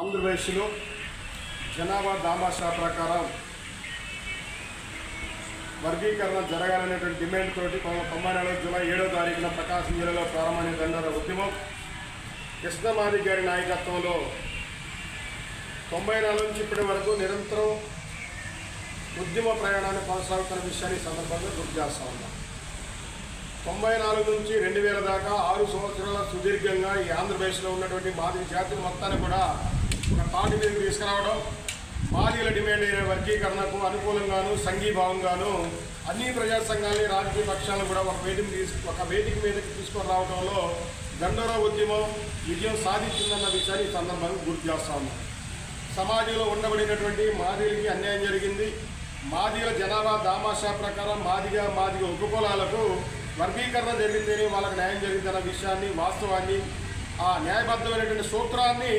ఆంధ్రప్రదేశ్లో జనాభా దామాషా ప్రకారం వర్గీకరణ జరగాలనేటువంటి డిమాండ్ తోటి 1994 జూలై 7వ తారీఖున ప్రకాశం జిల్లాలో ప్రారంభమైన దండోర ఉద్యమం కృష్ణమాది గారి నాయకత్వంలో 94 నుంచి ఇప్పటి వరకు నిరంతరం ఉద్యమ ప్రయాణాన్ని కొనసాగుతున్న విషయాన్ని సందర్భంగా గుర్తు చేస్తా ఉన్నాం. 94 నుంచి 2000 దాకా 6 సంవత్సరాల సుదీర్ఘంగా ఈ ఆంధ్రప్రదేశ్లో ఉన్నటువంటి మాదిగ జాతి మొత్తాన్ని కూడా ఒక తాటి మీదకి తీసుకురావడం, మాదిగల డిమాండ్ అయిన వర్గీకరణకు అనుకూలంగాను సంఘీభావంగాను అన్ని ప్రజా సంఘాలని రాజకీయ పక్షాలను కూడా ఒక వేదిక మీదకి తీసుకొని రావడంలో దండోరా ఉద్యమం విజయం సాధించిందన్న విషయాన్ని ఈ సందర్భంగా గుర్తు చేస్తా ఉన్నాం. సమాజంలో ఉండబడినటువంటి మాదిగలకి అన్యాయం జరిగింది. మాదిగల జనాభా దామాషా ప్రకారం మాదిగ ఉపకులాలకు వర్గీకరణ జరిగితేనే వాళ్ళకి న్యాయం జరిగిందన్న విషయాన్ని, వాస్తవాన్ని, ఆ న్యాయబద్ధమైనటువంటి సూత్రాన్ని